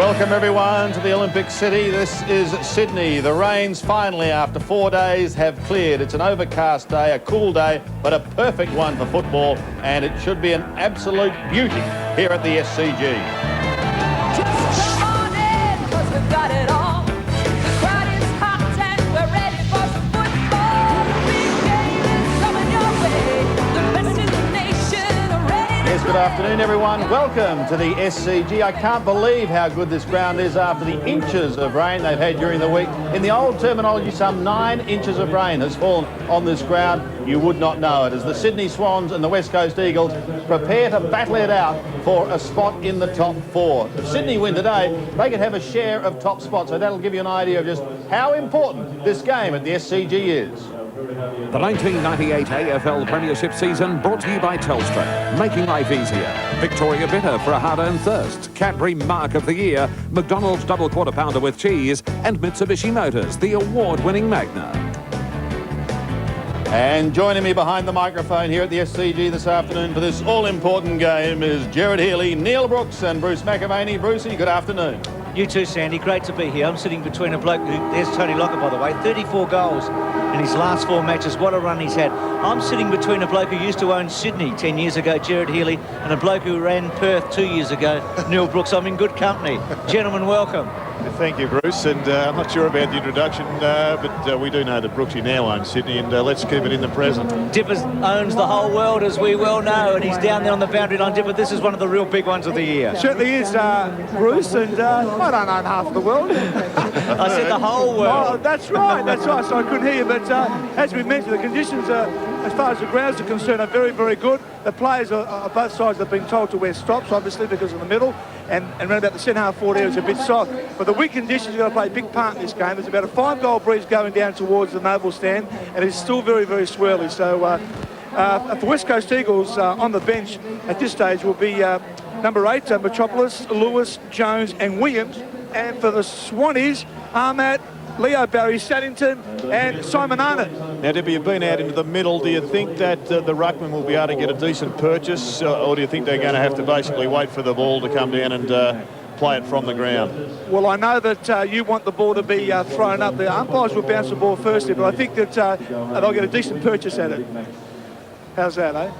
Welcome everyone to the Olympic City. This is Sydney. The rains finally, after 4 days, have cleared. It's an overcast day, a cool day, but a perfect one for football, and it should be an absolute beauty here at the SCG. Just come on in, 'cause we've got it all. The crowd is hot and we're ready for some football. The big game is coming your way. The best in the nation are ready to Yes, good afternoon everyone. Welcome to the SCG. I can't believe how good this ground is after the inches of rain they've had during the week. In the old terminology, some 9 inches of rain has fallen on this ground. You would not know it, as the Sydney Swans and the West Coast Eagles prepare to battle it out for a spot in the top 4. If Sydney win today, they could have a share of top spots, so that'll give you an idea of just how important this game at the SCG is. The 1998 AFL Premiership season brought to you by Telstra, making life easier. Victoria Bitter for a hard-earned thirst. Cadbury Mark of the Year, McDonald's Double Quarter Pounder with Cheese, and Mitsubishi Motors, the award-winning Magna. And joining me behind the microphone here at the SCG this afternoon for this all-important game is Gerard Healy, Neil Brooks and Bruce McAvaney. Brucey, good afternoon. You too, Sandy. Great to be here. I'm sitting between a bloke who... There's Tony Lockett, by the way. 34 goals in his last 4 matches. What a run he's had. I'm sitting between a bloke who used to own Sydney 10 years ago, Gerard Healy, and a bloke who ran Perth 2 years ago, Neil Brooks. I'm in good company. Gentlemen, welcome. Thank you, Bruce, and I'm not sure about the introduction, but we do know that Brooksy now owns Sydney, and let's keep it in the present. Dipper owns the whole world, as we well know, and he's down there on the boundary line. Dipper, this is one of the real big ones of the year. Certainly is, Bruce, and I don't own half of the world. I said the whole world. Oh, that's right, so I couldn't hear you, but as we mentioned, the conditions, as far as the grounds are concerned, are very, very good. The players are both sides have been told to wear stops, obviously, because of the middle, and around about the centre-half forward area is a bit soft. But the wind conditions are going to play a big part in this game. There's about a 5-goal breeze going down towards the Noble stand, and it's still very, very swirly. So for West Coast Eagles, on the bench at this stage will be number 8, Metropolis, Lewis, Jones and Williams. And for the Swannies, Ahmad, Leo Barry, Saddington and Simon Arnott. Now, Debbie, you've been out into the middle. Do you think that the ruckman will be able to get a decent purchase, or do you think they're going to have to basically wait for the ball to come down and play it from the ground? Well, I know that you want the ball to be thrown up. The umpires will bounce the ball firstly, but I think that they'll get a decent purchase at it. How's that, eh?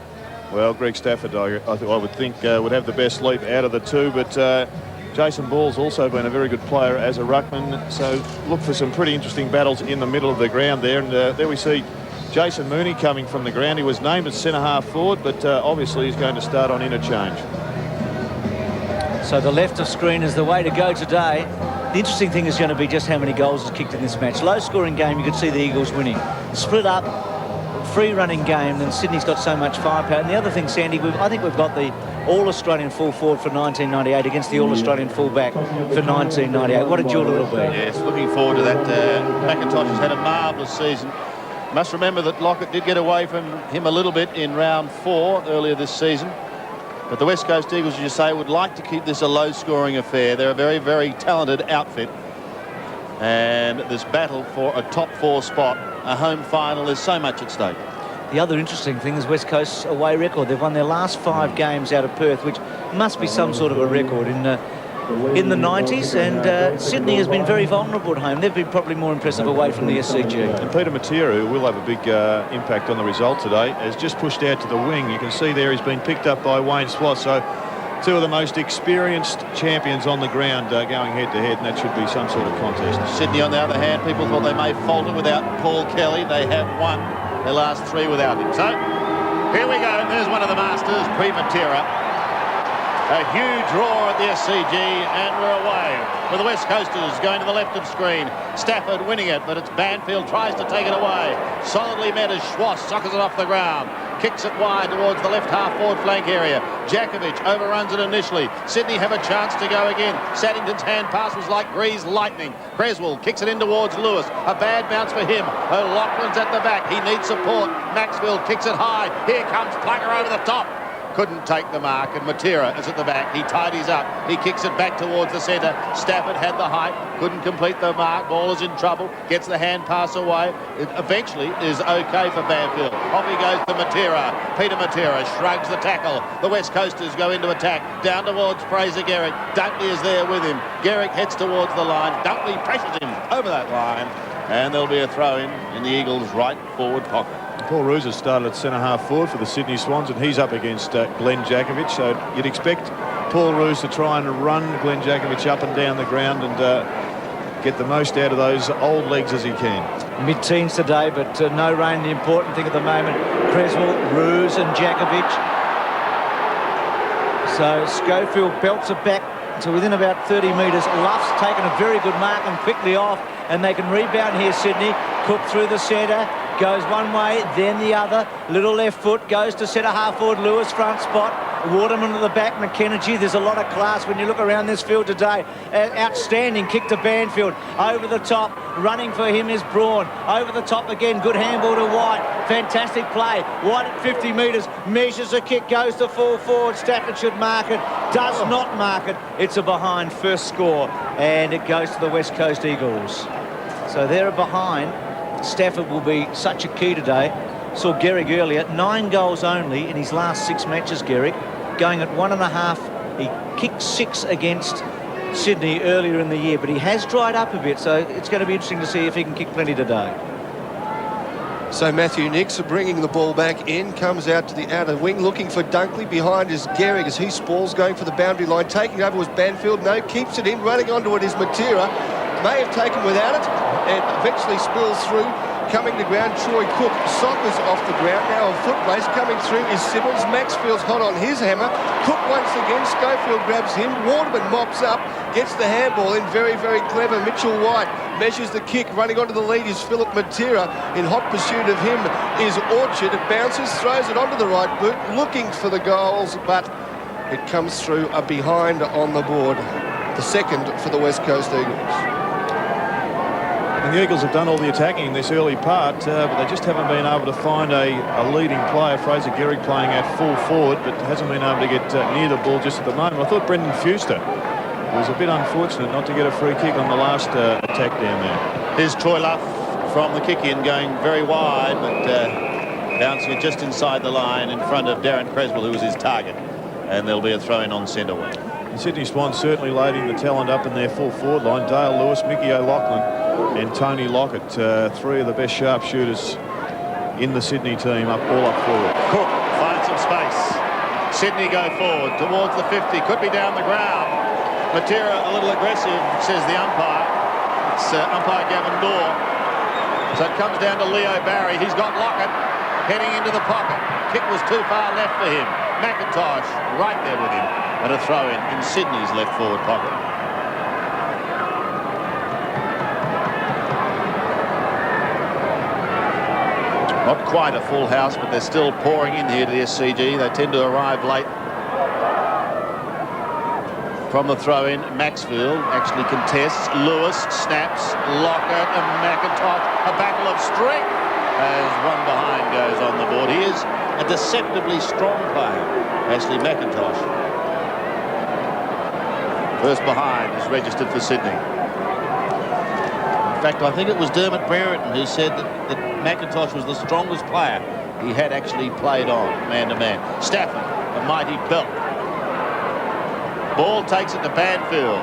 Well, Greg Stafford, I would think, would have the best leap out of the two, but Jason Ball's also been a very good player as a ruckman, so look for some pretty interesting battles in the middle of the ground there. And there we see Jason Mooney coming from the ground. He was named as centre-half forward, but obviously he's going to start on interchange. So the left of screen is the way to go today. The interesting thing is going to be just how many goals is kicked in this match. Low-scoring game, you could see the Eagles winning. Split up, free-running game, then Sydney's got so much firepower. And the other thing, Sandy, I think we've got the All-Australian full forward for 1998 against the All-Australian full-back for 1998. What a duel it'll be. Yes, looking forward to that. McIntosh has had a marvellous season. Must remember that Lockett did get away from him a little bit in round 4 earlier this season. But the West Coast Eagles, as you say, would like to keep this a low-scoring affair. They're a very, very talented outfit. And this battle for a top 4 spot, a home final, is so much at stake. The other interesting thing is West Coast's away record. They've won their last 5 games out of Perth, which must be some sort of a record in the 90s. And Sydney has been very vulnerable at home. They've been probably more impressive away from the SCG. And Peter Matera, who will have a big impact on the result today, has just pushed out to the wing. You can see there he's been picked up by Wayne Sloss. So 2 of the most experienced champions on the ground going head-to-head, and that should be some sort of contest. Sydney, on the other hand, people thought they may falter without Paul Kelly. They have won their last 3 without him. So, here we go. There's one of the masters, Matera. A huge roar at the SCG, and we're away with the West Coasters going to the left of screen. Stafford winning it, but it's Banfield tries to take it away. Solidly met as Schwass sockers it off the ground. Kicks it wide towards the left half forward flank area. Jakovic overruns it initially. Sydney have a chance to go again. Saddington's hand pass was like greased lightning. Creswell kicks it in towards Lewis. A bad bounce for him. O'Loughlin's at the back. He needs support. Maxfield kicks it high. Here comes Plugger over the top. couldn't take the mark, and Matera is at the back. He tidies up. He kicks it back towards the centre. Stafford had the height, couldn't complete the mark. Ball is in trouble. Gets the hand pass away. It eventually is okay for Banfield. Off he goes to Matera. Peter Matera shrugs the tackle. The West Coasters go into attack. Down towards Fraser Garrick. Dunkley is there with him. Garrick heads towards the line. Dunkley pressures him over that line. And there'll be a throw-in the Eagles' right forward pocket. Paul Roos has started at centre-half forward for the Sydney Swans, and he's up against Glenn Jakovich. So you'd expect Paul Roos to try and run Glenn Jakovich up and down the ground and get the most out of those old legs as he can. Mid-teens today, but no rain. The important thing at the moment, Creswell, Roos and Jakovich. So Schofield belts it back to within about 30 metres. Luff's taken a very good mark and quickly off, and they can rebound here, Sydney. Cook through the centre, goes one way, then the other. Little left foot, goes to centre half forward. Lewis front spot. Waterman at the back. McKenzie. There's a lot of class when you look around this field today. Outstanding kick to Banfield. Over the top, running for him is Braun. Over the top again, good handball to White. Fantastic play. White at 50 metres, measures a kick, goes to full forward. Stafford should mark it, does not mark it. It's a behind first score, and it goes to the West Coast Eagles. So they're behind. Stafford will be such a key today. Saw Gehrig earlier, 9 goals only in his last 6 matches, Gehrig. Going at 1.5. He kicked 6 against Sydney earlier in the year, but he has dried up a bit, so it's going to be interesting to see if he can kick plenty today. So Matthew Nix bringing the ball back in, comes out to the outer wing, looking for Dunkley. Behind is Gehrig as he spalls, going for the boundary line. Taking over was Banfield. No, keeps it in. Running onto it is Matera. May have taken without it, and eventually spills through. Coming to ground, Troy Cook. Sockers off the ground, now on foot race. Coming through is Simmons. Maxfield's hot on his hammer. Cook once again. Schofield grabs him. Waterman mops up. Gets the handball in. Very, very clever. Mitchell White measures the kick. Running onto the lead is Philip Matera. In hot pursuit of him is Orchard. It bounces, throws it onto the right boot. Looking for the goals, but it comes through a behind on the board. The second for the West Coast Eagles. And the Eagles have done all the attacking in this early part, but they just haven't been able to find a leading player. Fraser Gehrig playing at full forward, but hasn't been able to get near the ball just at the moment. I thought Brendan Fuster was a bit unfortunate not to get a free kick on the last attack down there. Here's Troy Luff from the kick-in, going very wide, but bouncing it just inside the line in front of Darren Creswell, who was his target. And there'll be a throw-in on centre wing. The Sydney Swans certainly loading the talent up in their full forward line. Dale Lewis, Mickey O'Loughlin and Tony Lockett, 3 of the best sharpshooters in the Sydney team, all up forward. Cook finds some space. Sydney go forward towards the 50, could be down the ground. Matera a little aggressive, says the umpire. It's umpire Gavin Dorr. So it comes down to Leo Barry. He's got Lockett heading into the pocket. Kick was too far left for him. McIntosh right there with him, and a throw in Sydney's left forward pocket. Not quite a full house, but they're still pouring in here to the SCG. They tend to arrive late. From the throw-in, Maxfield actually contests. Lewis snaps. Lockett and McIntosh. A battle of strength as one behind goes on the board. He is a deceptively strong player, Ashley McIntosh. First behind is registered for Sydney. In fact, I think it was Dermot Brereton who said that McIntosh was the strongest player he had actually played on, man-to-man. Stafford, a mighty belt. Ball takes it to Banfield.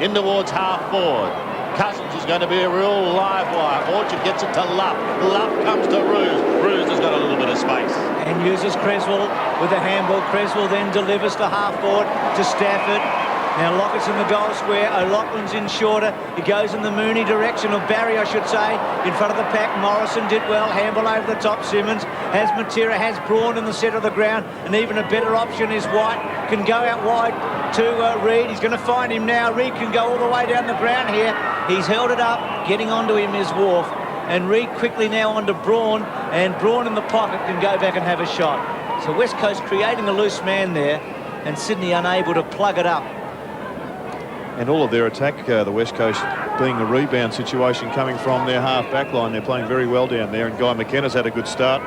In towards half-forward. Cousins is going to be a real live wire. Orchard gets it to Luff. Luff comes to Roos. Roos has got a little bit of space. And uses Creswell with a handball. Creswell then delivers to half-forward to Stafford. Now Lockett's in the goal square. O'Loughlin's in shorter. He goes in the Mooney direction, or Barry, I should say, in front of the pack. Morrison did well. Handball over the top. Simmons has Matera, has Braun in the centre of the ground, and even a better option is White. Can go out wide to Reid. He's going to find him now. Reid can go all the way down the ground here. He's held it up. Getting onto him is Wharf. And Reid quickly now onto Braun, and Braun in the pocket can go back and have a shot. So West Coast creating a loose man there, and Sydney unable to plug it up. And all of their attack, the West Coast, being a rebound situation coming from their half-back line. They're playing very well down there, and Guy McKenna's had a good start.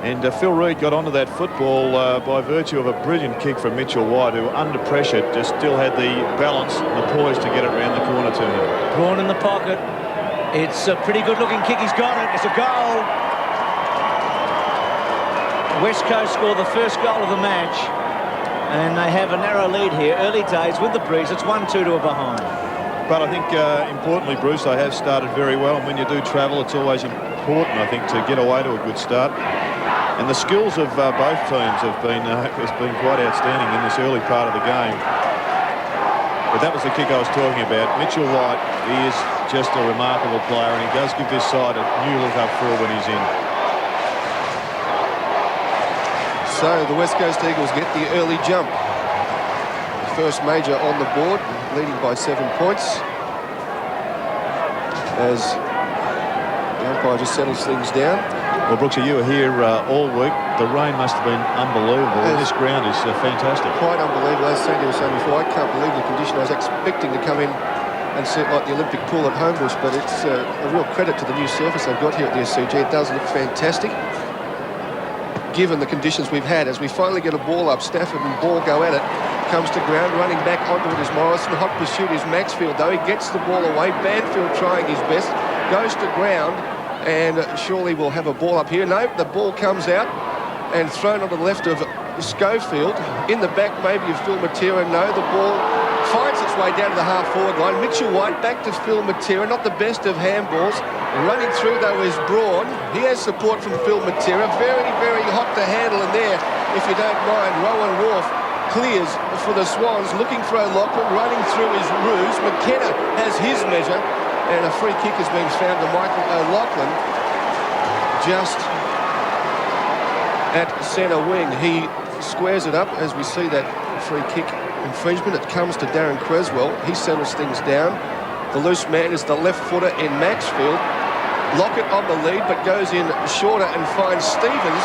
And Phil Reid got onto that football by virtue of a brilliant kick from Mitchell White, who under pressure just still had the balance and the poise to get it round the corner to him. Braun in the pocket. It's a pretty good looking kick. He's got it. It's a goal. West Coast score the first goal of the match, and they have a narrow lead here. Early days with the breeze. It's 1-2 to a behind. But I think, importantly, Bruce, they have started very well. And when you do travel, it's always important, I think, to get away to a good start. And the skills of both teams has been quite outstanding in this early part of the game. But that was the kick I was talking about. Mitchell White, he is just a remarkable player, and he does give this side a new look up forward when he's in. So the West Coast Eagles get the early jump. First major on the board, leading by 7 points. As the umpire just settles things down. Well, Brooksy, you were here all week. The rain must have been unbelievable. And this ground is fantastic. Quite unbelievable. As Sandy was saying before, I can't believe the condition. I was expecting to come in and see it like the Olympic pool at Homebush, but it's a real credit to the new surface they've got here at the SCG. It does look fantastic, given the conditions we've had. As we finally get a ball up, Stafford and Ball go at it. Comes to ground, running back onto it is Morrison. Hot pursuit is Maxfield, though. He gets the ball away. Banfield trying his best. Goes to ground, and surely we'll have a ball up here. No, the ball comes out and thrown on the left of Schofield. In the back, maybe of Phil Matera. No, the ball finds its way down to the half-forward line. Mitchell White back to Phil Matera. Not the best of handballs. Running through, though, is Braun. He has support from Phil Matera. Very, very hot to handle in there, if you don't mind. Rowan Wharf clears for the Swans, looking for O'Loughlin. Running through is Ruse. McKenna has his measure, and a free kick has been found to Michael O'Loughlin just at centre wing. He squares it up as we see that free kick infringement. It comes to Darren Creswell. He settles things down. The loose man is the left footer in Maxfield. Lockett on the lead, but goes in shorter and finds Stevens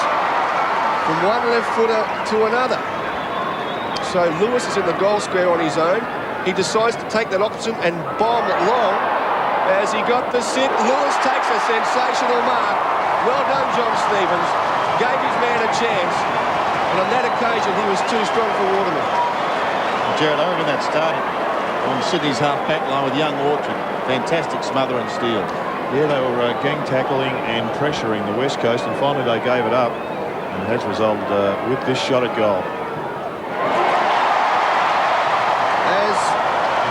from one left footer to another. So Lewis is in the goal square on his own. He decides to take that option and bomb it long. As he got the sit, Lewis takes a sensational mark. Well done, John Stevens. Gave his man a chance. And on that occasion, he was too strong for Waterman. Jared, I reckon that started on Sydney's half-back line with young Orchard. Fantastic smother and steal. Yeah, they were gang tackling and pressuring the West Coast, and finally they gave it up, and has resulted with this shot at goal. As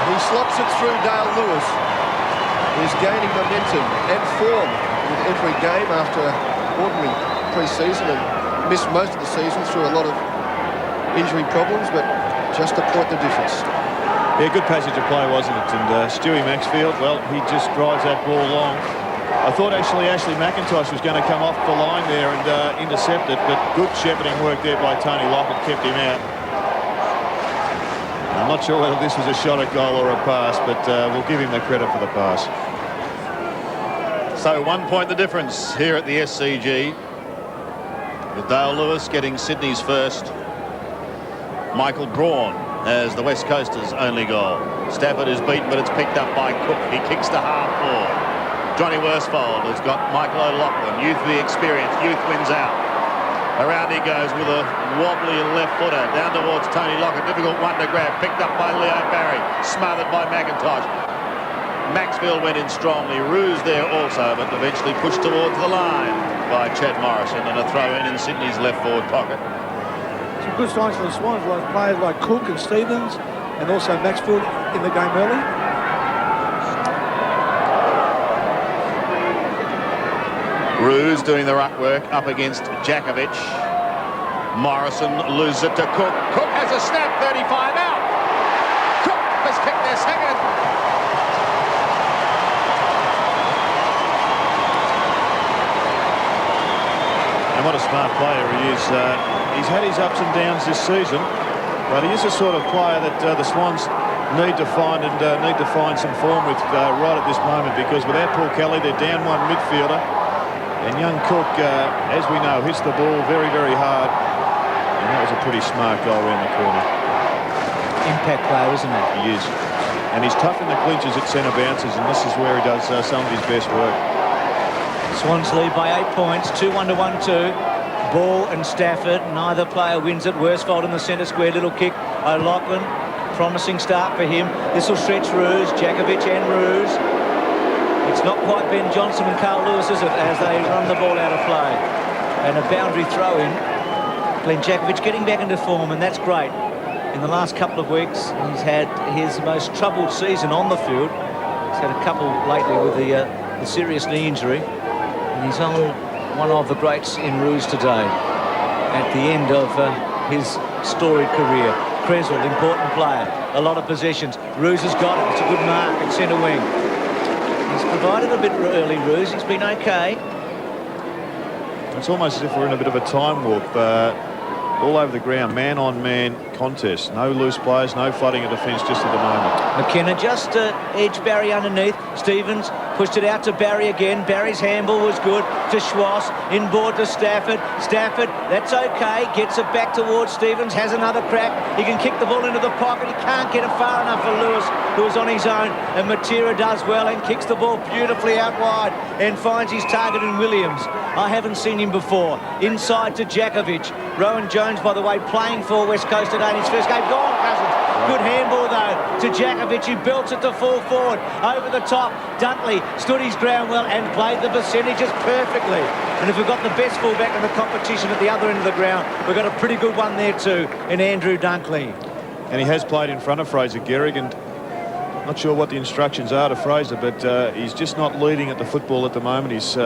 he slots it through, Dale Lewis is gaining momentum and form with every game after ordinary pre-season, and missed most of the season through a lot of injury problems, but just to point the difference. Yeah, good passage of play, wasn't it? And Stewie Maxfield, well, he just drives that ball long. I thought actually Ashley McIntosh was going to come off the line there and intercept it, but good shepherding work there by Tony Lockett kept him out. I'm not sure whether this was a shot at goal or a pass, but we'll give him the credit for the pass. So 1 point the difference here at the SCG, with Dale Lewis getting Sydney's first. Michael Braun as the West Coasters' only goal. Stafford is beaten, but it's picked up by Cook. He kicks to half-forward. Johnny Worsfold has got Michael O'Loughlin. Youth the experience. Youth wins out. Around he goes with a wobbly left footer. Down towards Tony Lockett. Difficult one to grab. Picked up by Leo Barry. Smothered by McIntosh. Maxfield went in strongly. Ruse there also, but eventually pushed towards the line by Chad Morrison, and a throw in Sydney's left forward pocket. Some good signs for the Swans, like players like Cook and Stevens, and also Maxfield in the game early. Ruse doing the ruck work up against Jakovic. Morrison loses it to Cook. Cook has a snap, 35 out. Cook has kicked their second. And what a smart player he is. He's had his ups and downs this season, but he is the sort of player that the Swans need to find some form with right at this moment, because without Paul Kelly, they're down one midfielder. And young Cook, as we know, hits the ball very, very hard. And that was a pretty smart goal around the corner. Impact player, isn't he? He is. And he's tough in the clinches at centre bounces, and this is where he does some of his best work. Swans lead by 8 points, 2-1 to 1-2. Ball and Stafford. Neither player wins it. Worsfold in the centre square. Little kick. O'Loughlin. Promising start for him. This will stretch Roos. Jakovic and Roos. It's not quite Ben Johnson and Carl Lewis, is it, as they run the ball out of play. And a boundary throw in. Glenn Jakovic getting back into form, and that's great. In the last couple of weeks, he's had his most troubled season on the field. He's had a couple lately with the serious knee injury. And he's on one of the greats in Roos today at the end of his storied career. Creswell, important player. A lot of possessions. Roos has got it. It's a good mark at centre wing. He's provided a bit early, Roos. He's been okay. It's almost as if we're in a bit of a time warp. All over the ground, man-on-man contest. No loose players, no flooding of defence just at the moment. McKenna just edged Barry underneath. Stevens pushed it out to Barry again. Barry's handball was good to Schwass. Inboard to Stafford. Stafford, that's okay. Gets it back towards Stevens. Has another crack. He can kick the ball into the pocket. He can't get it far enough for Lewis, who is on his own. And Matera does well and kicks the ball beautifully out wide and finds his target in Williams. I haven't seen him before. Inside to Jakovic. Rowan Jones, by the way, playing for West Coast today in his first game. Go on, Cousins. Good handball, though, to Jakovic. He belts it to full forward. Over the top, Dunkley stood his ground well and played the percentages perfectly. And if we've got the best fullback in the competition at the other end of the ground, we've got a pretty good one there too in Andrew Dunkley. And he has played in front of Fraser Gehrig, and not sure what the instructions are to Fraser, but he's just not leading at the football at the moment. He's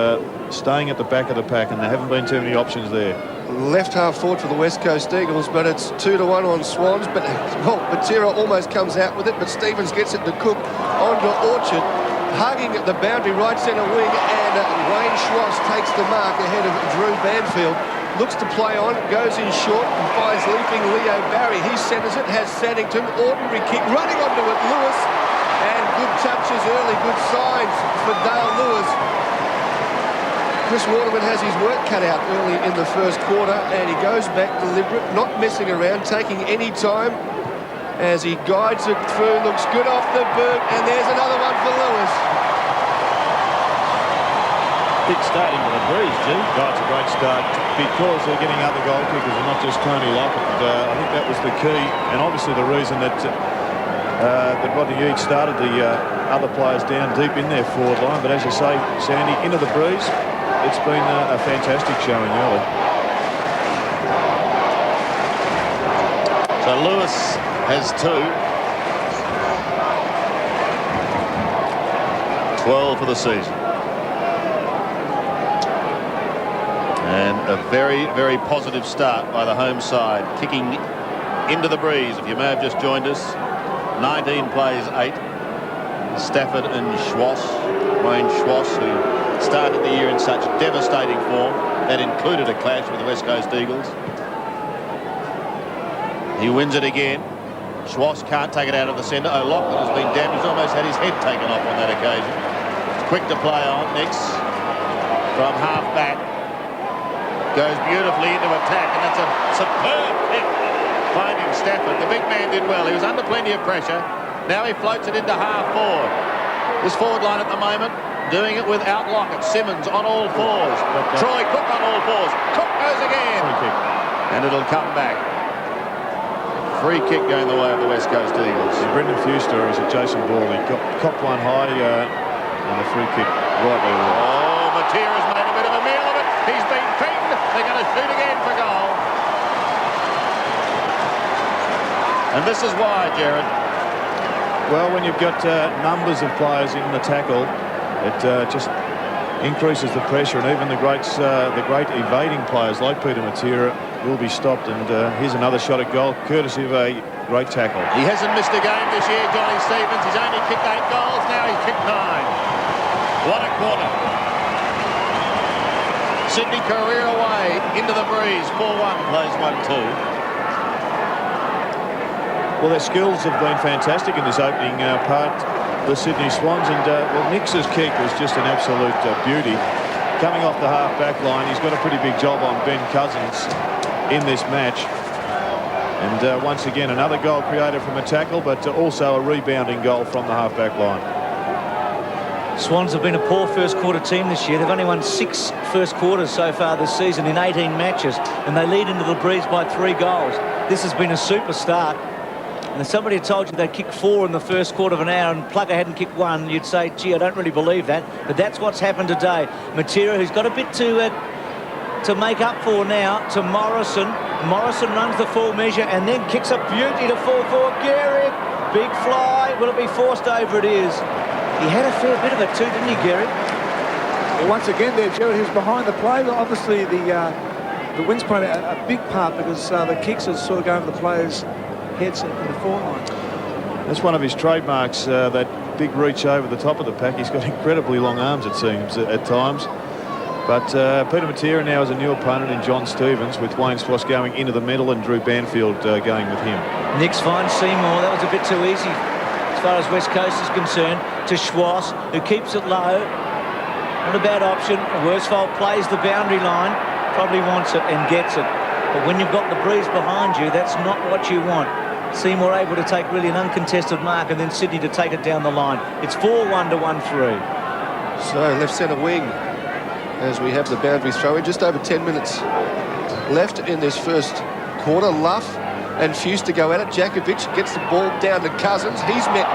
staying at the back of the pack, and there haven't been too many options there. Left half forward for the West Coast Eagles, but it's 2-1 on Swans. But Matera almost comes out with it, but Stevens gets it to Cook onto Orchard, hugging at the boundary right centre wing, and Wayne Schwass takes the mark ahead of Drew Banfield. Looks to play on, goes in short and finds leaping Leo Barry. He centres it, has Saddington, ordinary kick, running onto it, Lewis, and good touches early, good signs for Dale Lewis. Chris Waterman has his work cut out early in the first quarter, and he goes back deliberate, not messing around, taking any time as he guides it through. Looks good off the boot, and there's another one for Lewis. Big start into the breeze, Jim. Oh, it's a great start because they're getting other goal kickers and not just Tony Lockett. I think that was the key, and obviously the reason that Rodney Eade started the other players down deep in their forward line. But as you say, Sandy, into the breeze. It's been a fantastic showing early. So Lewis has 2. 12 for the season. And a very, very positive start by the home side, kicking into the breeze. If you may have just joined us, 19 plays 8. Stafford and Schwass, Wayne Schwass, who started the year in such devastating form. That included a clash with the West Coast Eagles. He wins it again. Schwass can't take it out of the centre. O'Loughlin has been damaged, almost had his head taken off on that occasion. Quick to play on. Nix from half back. Goes beautifully into attack, and that's a superb kick. Finding Stafford. The big man did well. He was under plenty of pressure. Now he floats it into half forward. This forward line at the moment, doing it without Lockett. Simmons on all fours. Troy Cook on all fours. Cook goes again. Free kick. And it'll come back. Free kick going the way of the West Coast Eagles. Brendan Fewster, or is it Jason Ball? He copped one high and the free kick right there. Oh, Matera's made a bit of a meal of it. He's been pinged. They're going to shoot again for goal. And this is why, Jared. Well, when you've got numbers of players in the tackle, it just increases the pressure, and even the great evading players like Peter Matera will be stopped. And here's another shot at goal, courtesy of a great tackle. He hasn't missed a game this year, Johnny Stevens. He's only kicked 8 goals. Now he's kicked 9. What a quarter. Sydney career away into the breeze. 4-1 plays 1-2. Well, their skills have been fantastic in this opening part, the Sydney Swans, and well, Nix's kick was just an absolute beauty. Coming off the half-back line, he's got a pretty big job on Ben Cousins in this match. And once again, another goal created from a tackle, but also a rebounding goal from the half-back line. Swans have been a poor first quarter team this year. They've only won 6 first quarters so far this season in 18 matches, and they lead into the breeze by 3 goals. This has been a super start. And if somebody had told you they'd kick 4 in the first quarter of an hour and Plugger hadn't kicked 1, you'd say, gee, I don't really believe that. But that's what's happened today. Matera, who's got a bit to make up for now, to Morrison. Morrison runs the full measure and then kicks a beauty to fall forward. Gehrig, big fly. Will it be forced over? It is. He had a fair bit of it too, didn't he, Gehrig? Well, once again there, Gerard, who's behind the play. Well, obviously the wind's playing a big part because the kicks are sort of going over the players' heads in the forward line. That's one of his trademarks, that big reach over the top of the pack. He's got incredibly long arms, it seems, at times. But Peter Matera now has a new opponent in John Stevens, with Wayne Swass going into the middle and Drew Banfield going with him. Nix finds Seymour. That was a bit too easy as far as West Coast is concerned. To Schwass, who keeps it low. Not a bad option. Worsfold plays the boundary line. Probably wants it and gets it. But when you've got the breeze behind you, that's not what you want. Seymour able to take really an uncontested mark, and then Sydney to take it down the line. It's 4-1 to 1-3. So left centre wing, as we have the boundary throw in. Just over 10 minutes left in this first quarter. Luff and Fuse to go at it. Jakovic gets the ball down to Cousins. He's met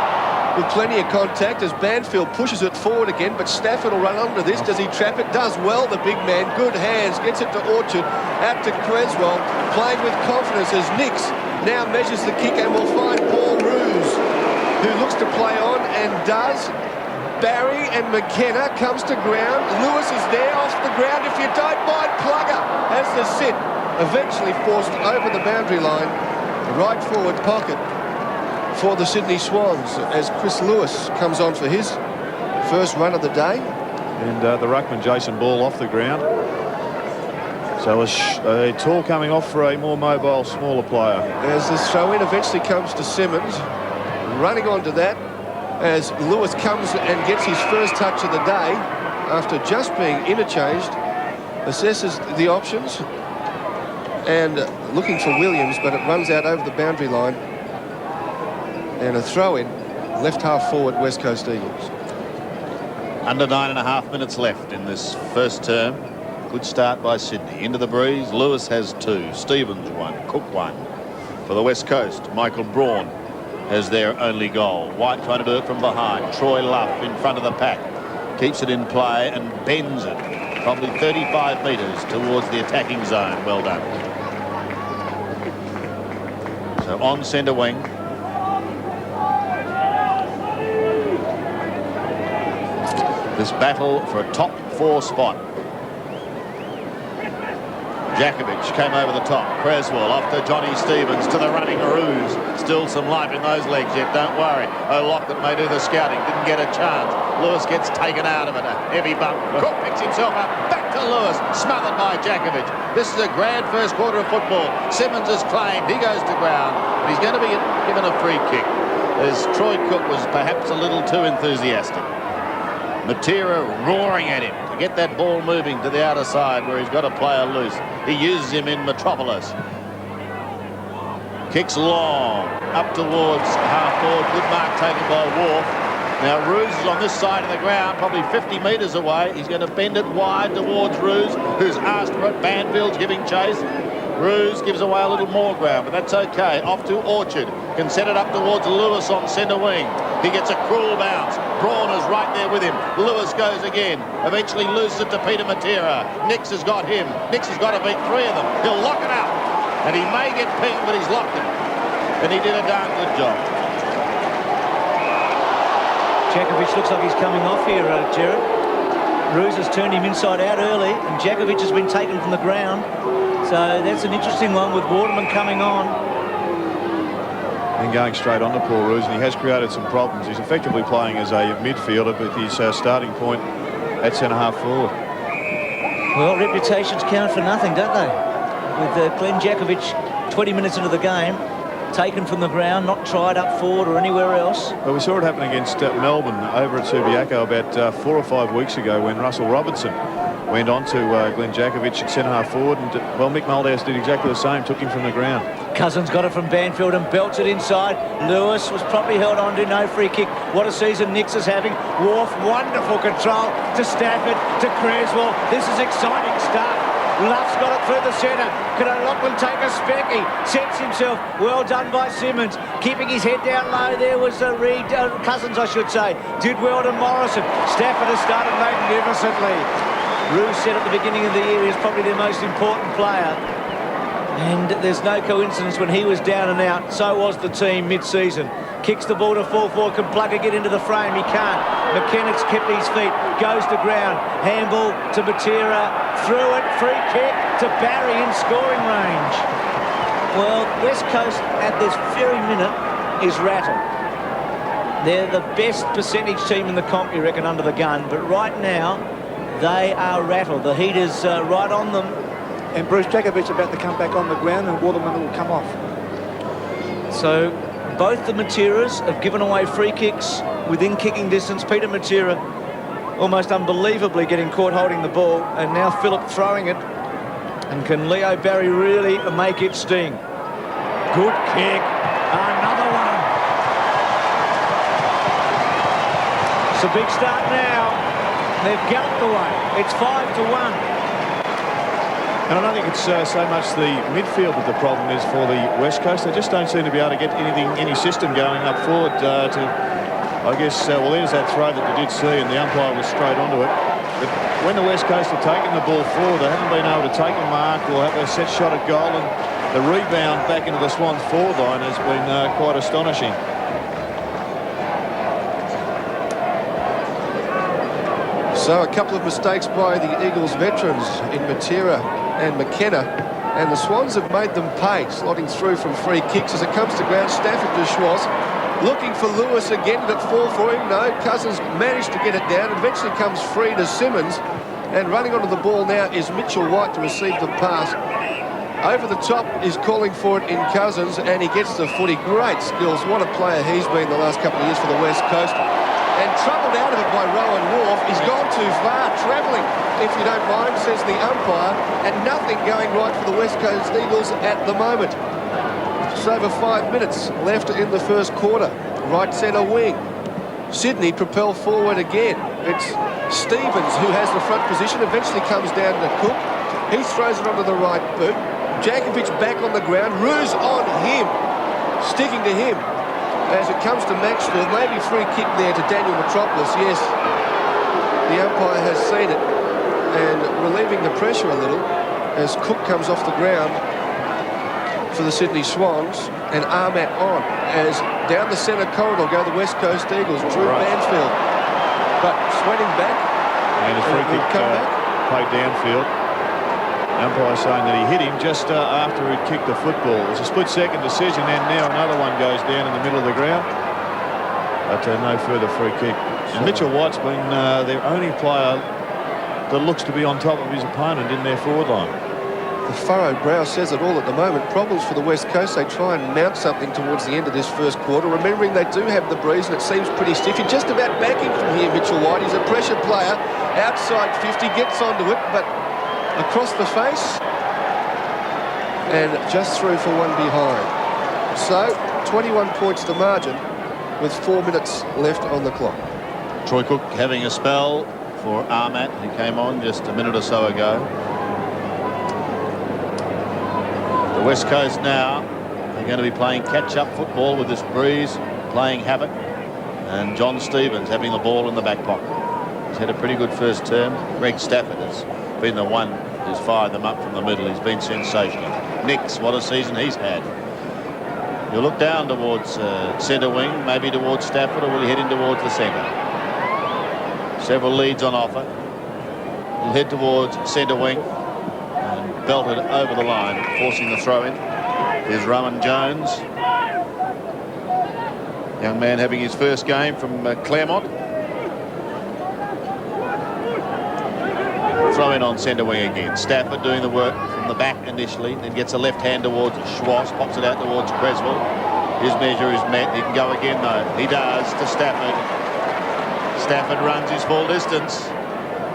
with plenty of contact as Banfield pushes it forward again, but Stafford will run under this. Does he trap it? Does well, the big man. Good hands. Gets it to Orchard. Out to Creswell. Playing with confidence as Nix now measures the kick and will find Paul Roos, who looks to play on and does. Barry and McKenna comes to ground. Lewis is there off the ground. If you don't mind, Plugger has the sit. Eventually forced over the boundary line. Right forward pocket for the Sydney Swans as Chris Lewis comes on for his first run of the day. And the ruckman Jason Ball off the ground. So a tall coming off for a more mobile, smaller player. As this throw-in eventually comes to Simmons, running onto that as Lewis comes and gets his first touch of the day after just being interchanged, assesses the options and looking for Williams, but it runs out over the boundary line. And a throw-in, left half forward, West Coast Eagles. Under 9.5 minutes left in this first term. Good start by Sydney. Into the breeze. Lewis has 2. Stevens 1. Cook 1. For the West Coast, Michael Braun has their only goal. White trying to do it from behind. Troy Luff in front of the pack. Keeps it in play and bends it. Probably 35 metres towards the attacking zone. Well done. So on centre wing. This battle for a top 4 spot. Jakovic came over the top. Creswell off to Johnny Stevens, to the running Roos. Still some life in those legs yet, don't worry. O'Loughlin may do the scouting, didn't get a chance. Lewis gets taken out of it, a heavy bump. Cook picks himself up, back to Lewis, smothered by Jakovic. This is a grand first quarter of football. Simmons is claimed, he goes to ground, and he's going to be given a free kick, as Troy Cook was perhaps a little too enthusiastic. Matera roaring at him to get that ball moving to the outer side where he's got a player loose. He uses him in Metropolis. Kicks long up towards half forward. Good mark taken by Wharf. Now Roos is on this side of the ground, probably 50 metres away. He's going to bend it wide towards Roos, who's asked for it. Banfield's giving chase. Roos gives away a little more ground, but that's okay. Off to Orchard. Can set it up towards Lewis on centre wing. He gets a cruel bounce. Braun is right there with him. Lewis goes again. Eventually loses it to Peter Matera. Nix has got him. Nix has got to beat 3 of them. He'll lock it up. And he may get pinged, but he's locked it. And he did a darn good job. Jakovic looks like he's coming off here, Gerard. Roos has turned him inside out early, and Jakovic has been taken from the ground. So that's an interesting one with Waterman coming on. And going straight on to Paul Roos, and he has created some problems. He's effectively playing as a midfielder, but his starting point at centre-half forward. Well, reputations count for nothing, don't they? With Glenn Jakovic 20 minutes into the game, taken from the ground, not tried up forward or anywhere else. Well, we saw it happen against Melbourne over at Subiaco about 4 or 5 weeks ago when Russell Robertson went on to Glenn Jakovic at centre-half forward, and well, Mick Moldhouse did exactly the same, took him from the ground. Cousins got it from Banfield and belts it inside. Lewis was probably held on to, no free kick. What a season Nix is having. Wharf, wonderful control to Stafford, to Creswell. This is exciting stuff. Luff's got it through the centre. Can O'Loughlin take a specky? Sets himself. Well done by Simmons. Keeping his head down low there was Reed, Cousins, I should say. Did well to Morrison. Stafford has started magnificently. Ruse said at the beginning of the year he's probably their most important player. And there's no coincidence, when he was down and out, so was the team mid-season. Kicks the ball to full forward, can Plugger get into the frame? He can't. McKenna's kept his feet, goes to ground. Handball to Matera, through it, free kick to Barry in scoring range. Well, West Coast at this very minute is rattled. They're the best percentage team in the comp, you reckon, under the gun. But right now, they are rattled. The heat is right on them. And Bruce Jakovic about to come back on the ground, and Waterman will come off. So both the Materas have given away free kicks within kicking distance. Peter Matera almost unbelievably getting caught holding the ball, and now Phillip throwing it. And can Leo Barry really make it sting? Good kick. Another one. It's a big start now. They've galloped away. It's 5-1. And I don't think it's so much the midfield that the problem is for the West Coast. They just don't seem to be able to get any system going up forward to, I guess, well, there's that throw that you did see, and the umpire was straight onto it. But when the West Coast are taking the ball forward, they haven't been able to take a mark or have a set shot at goal, and the rebound back into the Swans forward line has been quite astonishing. So a couple of mistakes by the Eagles veterans in Matera and McKenna, and the Swans have made them pay, slotting through from free kicks as it comes to ground. Stafford to Schwartz, looking for Lewis again. Did it fall for him? No. Cousins managed to get it down. Eventually comes free to Simmons, and running onto the ball now is Mitchell White to receive the pass. Over the top is calling for it in Cousins, and he gets the footy. Great skills. What a player he's been the last couple of years for the West Coast. And troubled out of it by Rowan Wharf. He's gone too far, travelling, if you don't mind, says the umpire, and nothing going right for the West Coast Eagles at the moment. Just over 5 minutes left in the first quarter. Right centre wing. Sydney propel forward again. It's Stevens who has the front position, eventually comes down to Cook. He throws it onto the right boot. Jakovic back on the ground. Ruse on him, sticking to him. As it comes to Maxfield, maybe free kick there to Daniel Metropolis. Yes, the umpire has seen it, and relieving the pressure a little as Cook comes off the ground for the Sydney Swans, and Armat on as down the centre corridor go the West Coast Eagles. Drew Banfield, but sweating back, and a free kick played downfield. Umpire saying that he hit him just after he'd kicked the football. It was a split-second decision, and now another one goes down in the middle of the ground. But no further free kick. And Mitchell White's been their only player that looks to be on top of his opponent in their forward line. The furrowed brow says it all at the moment. Problems for the West Coast. They try and mount something towards the end of this first quarter. Remembering they do have the breeze and it seems pretty stiff. You're just about backing from here, Mitchell White. He's a pressure player. Outside 50, gets onto it, but across the face and just through for one behind. So 21 points to margin with 4 minutes left on the clock. Troy Cook having a spell for Armat, who came on just a minute or so ago. The West Coast now are going to be playing catch-up football with this breeze, playing havoc, and John Stevens having the ball in the back pocket. He's had a pretty good first term. Greg Stafford has been the one who's fired them up from the middle. He's been sensational. Nix, what a season he's had. You'll look down towards centre wing, maybe towards Stafford, or will you head in towards the centre? Several leads on offer. We'll head towards centre wing and belted over the line, forcing the throw in. Here's Rowan Jones. Young man having his first game from Claremont. Throw in on centre wing again. Stafford doing the work from the back initially, then gets a left hand towards Schwartz, pops it out towards Creswell. His measure is met. He can go again though. He does to Stafford. Stafford runs his full distance.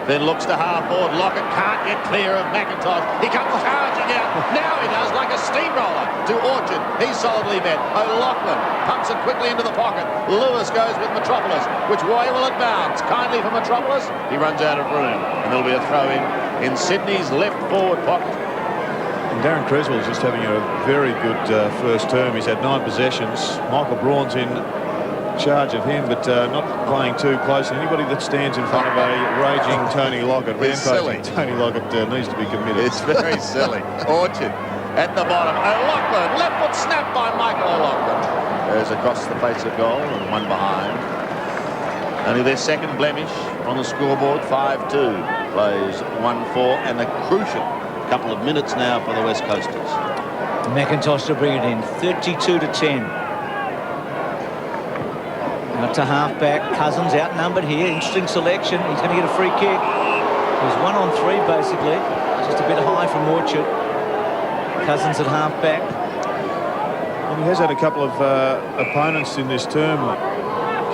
Then looks to half-forward. Lockett can't get clear of McIntosh. He comes charging out. Now he does, like a steamroller, to Orchard. He's solidly met. O'Loughlin pumps it quickly into the pocket. Lewis goes with Metropolis. Which way will it bounce? Kindly for Metropolis. He runs out of room. And there'll be a throw in Sydney's left forward pocket. And Darren Creswell's just having a very good first term. He's had 9 possessions. Michael Braun's in charge of him, but not playing too close. And anybody that stands in front of a raging Tony Lockett, rampaging Tony Lockett, needs to be committed. It's very silly. Orchard at the bottom. O'Loughlin, left foot snap by Michael O'Loughlin. There's across the face of goal and one behind. Only their second blemish on the scoreboard, 5-2. Plays 1-4 and a crucial couple of minutes now for the West Coasters. McIntosh to bring it in, 32-10. Out to half-back. Cousins outnumbered here. Interesting selection. He's going to get a free kick. He's 1 on 3 basically. Just a bit high from Orchard. Cousins at half-back. And he has had a couple of opponents in this term,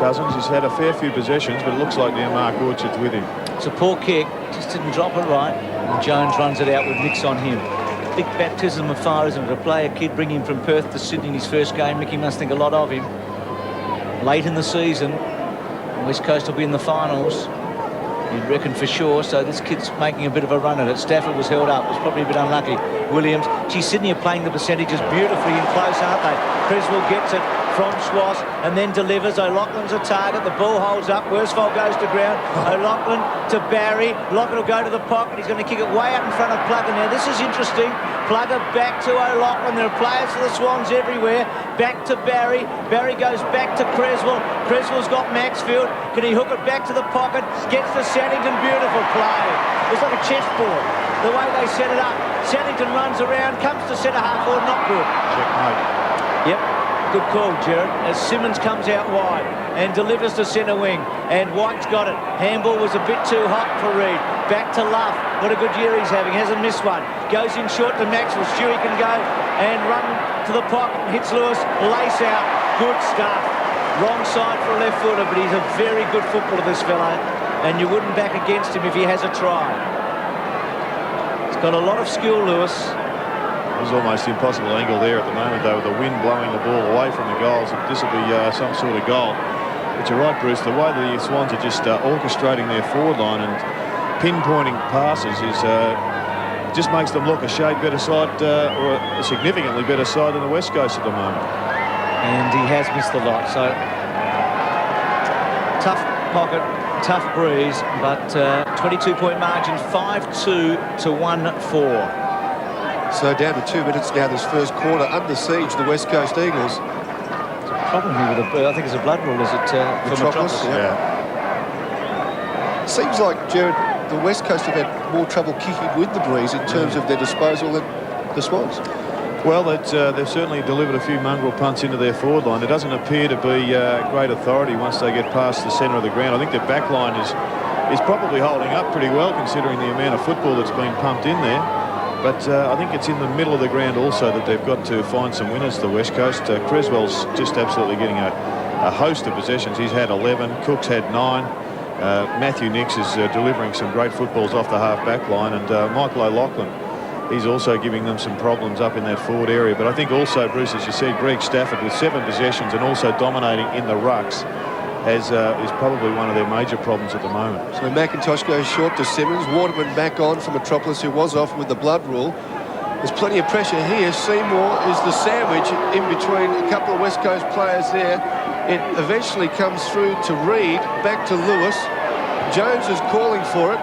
Cousins. He's had a fair few possessions, but it looks like now Mark Orchard's with him. It's a poor kick. Just didn't drop it right. And Jones runs it out with Nix on him. Big baptism of fire, isn't it? To play a kid, bring him from Perth to Sydney in his first game. Mickey must think a lot of him. Late in the season, West Coast will be in the finals, you'd reckon for sure. So this kid's making a bit of a run at it. Stafford was held up, was probably a bit unlucky. Williams, gee, Sydney are playing the percentages beautifully in close, aren't they? Creswell gets it from Swans and then delivers. O'Loughlin's a target. The ball holds up. Worsfold goes to ground. O'Loughlin to Barry. Lockett will go to the pocket. He's going to kick it way out in front of Plugger. Now this is interesting. Plugger back to O'Loughlin. There are players for the Swans everywhere. Back to Barry. Barry goes back to Creswell. Creswell's got Maxfield. Can he hook it back to the pocket? Gets to Sannington. Beautiful play. It's like a chessboard, the way they set it up. Sannington runs around, comes to centre half forward, not good. Checkmate. Yep. Good call, Gerard, as Simmons comes out wide and delivers to centre wing. And White's got it. Handball was a bit too hot for Reid. Back to Luff. What a good year he's having. Hasn't missed one. Goes in short to Maxwell. Stewie can go and run to the pocket. Hits Lewis. Lace out. Good stuff. Wrong side for a left footer, but he's a very good footballer, this fellow. And you wouldn't back against him if he has a try. He's got a lot of skill, Lewis. There's almost impossible angle there at the moment, though, with the wind blowing the ball away from the goals. This will be some sort of goal. But you're right, Bruce, the way the Swans are just orchestrating their forward line and pinpointing passes is just makes them look a shade better side, or a significantly better side than the West Coast at the moment. And he has missed a lot, so tough pocket, tough breeze, but 22-point margin, 5-2 to 1-4. So down to 2 minutes now, this first quarter, under siege, the West Coast Eagles. Problem here with I think it's a blood rule, is it, for Metropolis? Yeah. Seems like, Gerard, the West Coast have had more trouble kicking with the breeze in terms of their disposal than the Swans. Well, they've certainly delivered a few mongrel punts into their forward line. There doesn't appear to be great authority once they get past the centre of the ground. I think their back line is probably holding up pretty well, considering the amount of football that's been pumped in there. But I think it's in the middle of the ground also that they've got to find some winners, the West Coast. Creswell's just absolutely getting a host of possessions. He's had 11. Cook's had 9. Matthew Nix is delivering some great footballs off the half-back line. And Michael O'Loughlin, he's also giving them some problems up in that forward area. But I think also, Bruce, as you said, Greg Stafford with 7 possessions and also dominating in the rucks is probably one of their major problems at the moment. So McIntosh goes short to Simmons. Waterman back on for Metropolis, who was off with the blood rule. There's plenty of pressure here. Seymour is the sandwich in between a couple of West Coast players there. It eventually comes through to Reid, back to Lewis. Jones is calling for it,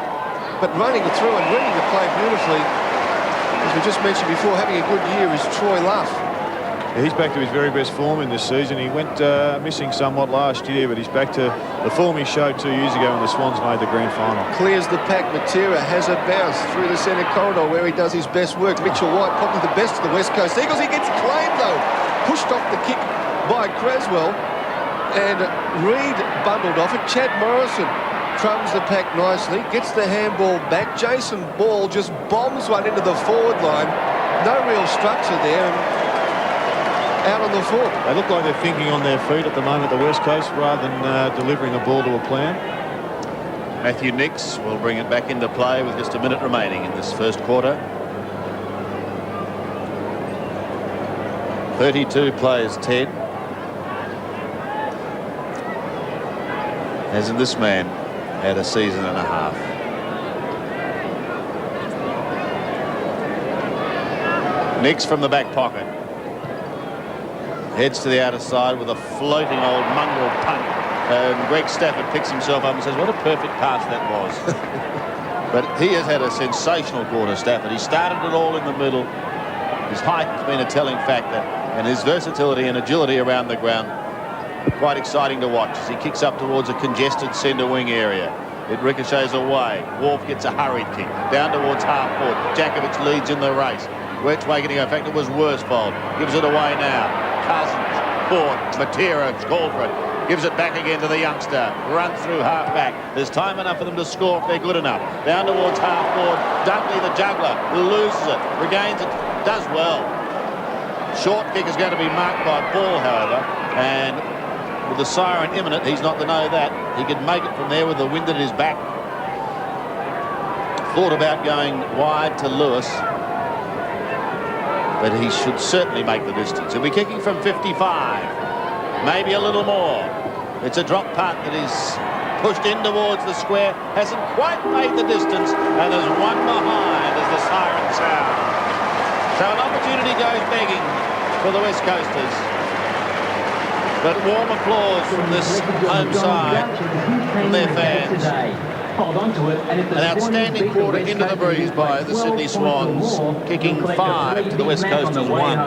but running it through and reading the play beautifully. As we just mentioned before, having a good year is Troy Luff. Yeah, he's back to his very best form in this season. He went missing somewhat last year, but he's back to the form he showed 2 years ago when the Swans made the grand final. Clears the pack. Matera has a bounce through the centre corridor where he does his best work. Mitchell White, probably the best of the West Coast Eagles. He gets claimed, though. Pushed off the kick by Creswell. And Reid bundled off it. Chad Morrison crumbs the pack nicely. Gets the handball back. Jason Ball just bombs one into the forward line. No real structure there. Out on the foot. They look like they're thinking on their feet at the moment, the West Coast, rather than delivering a ball to a plan. Matthew Nix will bring it back into play with just a minute remaining in this first quarter. 32 plays 10. Hasn't this man had a season and a half? Nix from the back pocket. Heads to the outer side with a floating old mongrel punt. And Greg Stafford picks himself up and says, what a perfect pass that was. But he has had a sensational quarter, Stafford. He started it all in the middle. His height has been a telling factor, and his versatility and agility around the ground quite exciting to watch as he kicks up towards a congested centre wing area. It ricochets away. Wolf gets a hurried kick down towards half court. Jakovic leads in the race. Which way can he go? In fact, it was Worsfold. Gives it away now. Cousins, Ford, Matera called for it. Gives it back again to the youngster. Runs through half back. There's time enough for them to score if they're good enough. Down towards half court. Dunkley, the juggler, loses it. Regains it. Does well. Short kick is going to be marked by Ball, however. And with the siren imminent, he's not to know that. He could make it from there with the wind at his back. Thought about going wide to Lewis, but he should certainly make the distance. He'll be kicking from 55, maybe a little more. It's a drop punt that is pushed in towards the square, hasn't quite made the distance, and there's one behind as the siren sound. So an opportunity goes begging for the West Coasters. But warm applause from this home side, from their fans. An outstanding quarter into the breeze by the Sydney Swans, kicking 5 to the West Coasters 1.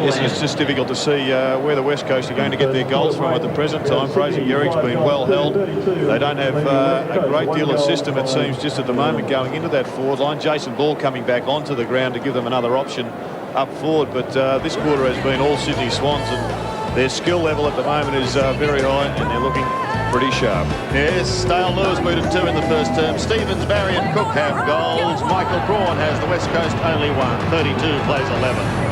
Yes, it's just difficult to see where the West Coast are going to get their goals from at the present time. Fraser Yerrick's been well held. They don't have a great deal of system, it seems, just at the moment going into that forward line. Jason Ball coming back onto the ground to give them another option up forward, but this quarter has been all Sydney Swans, and their skill level at the moment is very high, and they're looking pretty sharp. Yes, Dale Lewis booted 2 in the first term. Stevens, Barry and Cook have goals. Michael Braun has the West Coast only 1. 32 plays 11.